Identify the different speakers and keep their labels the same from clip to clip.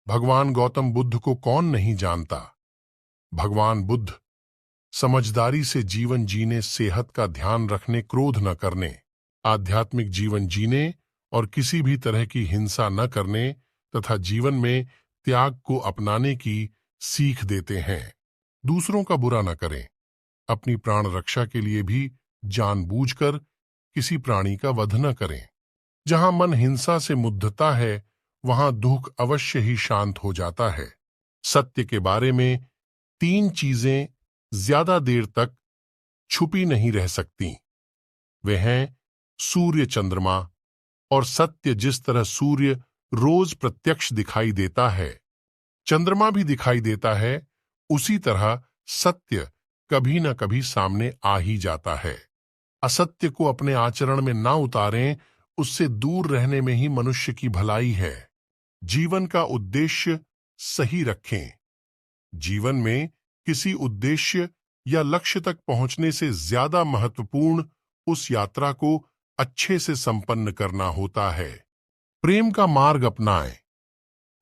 Speaker 1: भगवान गौतम बुद्ध को कौन नहीं जानता। भगवान बुद्ध समझदारी से जीवन जीने, सेहत का ध्यान रखने, क्रोध न करने, आध्यात्मिक जीवन जीने और किसी भी तरह की हिंसा न करने तथा जीवन में त्याग को अपनाने की सीख देते हैं। दूसरों का बुरा न करें। अपनी प्राण रक्षा के लिए भी जानबूझकर किसी प्राणी का वध न करें। जहां मन हिंसा से मुग्धता है, वहां दुख अवश्य ही शांत हो जाता है। सत्य के बारे में 3 चीजें ज्यादा देर तक छुपी नहीं रह सकती। वे हैं सूर्य, चंद्रमा और सत्य। जिस तरह सूर्य रोज प्रत्यक्ष दिखाई देता है, चंद्रमा भी दिखाई देता है, उसी तरह सत्य कभी न कभी सामने आ ही जाता है। असत्य को अपने आचरण में ना उतारें, उससे दूर रहने में ही मनुष्य की भलाई है। जीवन का उद्देश्य सही रखें। जीवन में किसी उद्देश्य या लक्ष्य तक पहुंचने से ज्यादा महत्वपूर्ण उस यात्रा को अच्छे से संपन्न करना होता है। प्रेम का मार्ग अपनाएं।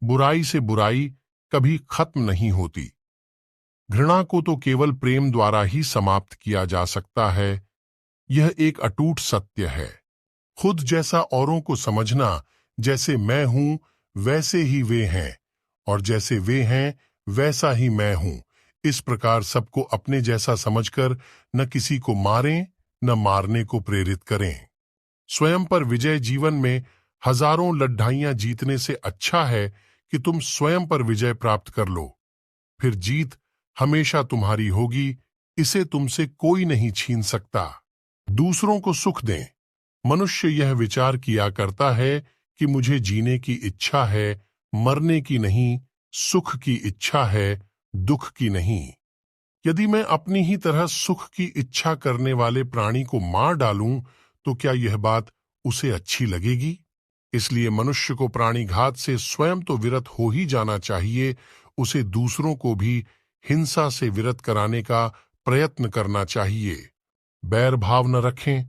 Speaker 1: बुराई से बुराई कभी खत्म नहीं होती। घृणा को तो केवल प्रेम द्वारा ही समाप्त किया जा सकता है। यह एक अटूट सत्य है। खुद जैसा औरों को समझना, जैसे मैं हूं वैसे ही वे हैं, और जैसे वे हैं वैसा ही मैं हूं। इस प्रकार सबको अपने जैसा समझकर न किसी को मारें, न मारने को प्रेरित करें। स्वयं पर विजय। जीवन में हजारों लड़ाइयां जीतने से अच्छा है कि तुम स्वयं पर विजय प्राप्त कर लो। फिर जीत हमेशा तुम्हारी होगी, इसे तुमसे कोई नहीं छीन सकता। दूसरों को सुख दें। मनुष्य यह विचार किया करता है कि मुझे जीने की इच्छा है, मरने की नहीं। सुख की इच्छा है, दुख की नहीं। यदि मैं अपनी ही तरह सुख की इच्छा करने वाले प्राणी को मार डालूं, तो क्या यह बात उसे अच्छी लगेगी? इसलिए मनुष्य को प्राणीघात से स्वयं तो विरत हो ही जाना चाहिए, उसे दूसरों को भी हिंसा से विरत कराने का प्रयत्न करना चाहिए। बैर भाव न रखें।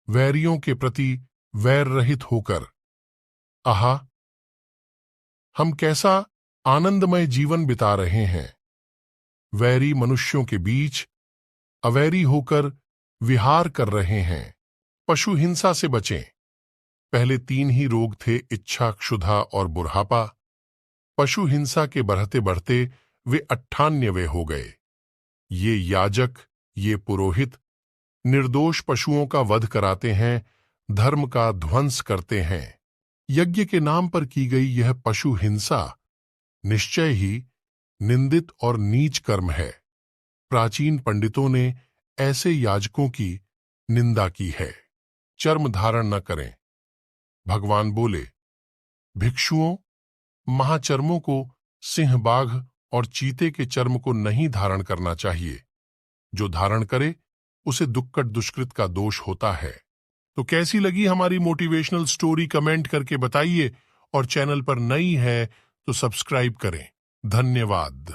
Speaker 1: वैरियों के प्रति वैर रहित होकर। आहा, हम कैसा आनंदमय जीवन बिता रहे हैं। वैरी मनुष्यों के बीच अवैरी होकर विहार कर रहे हैं। पशु हिंसा से बचें। पहले 3 ही रोग थे, इच्छा, क्षुधा और बुढ़ापा। पशु हिंसा के बढ़ते बढ़ते वे 98वें हो गए। ये याजक, ये पुरोहित निर्दोष पशुओं का वध कराते हैं, धर्म का ध्वंस करते हैं। यज्ञ के नाम पर की गई यह पशु हिंसा निश्चय ही निंदित और नीच कर्म है। प्राचीन पंडितों ने ऐसे याजकों की निंदा की है। चर्म धारण न करें। भगवान बोले, भिक्षुओं, महाचर्मों को, सिंह, बाघ और चीते के चर्म को नहीं धारण करना चाहिए। जो धारण करे उसे दुक्कड़ दुष्कृत का दोष होता है। तो कैसी लगी हमारी मोटिवेशनल स्टोरी कमेंट करके बताइए, और चैनल पर नई है तो सब्सक्राइब करें। धन्यवाद।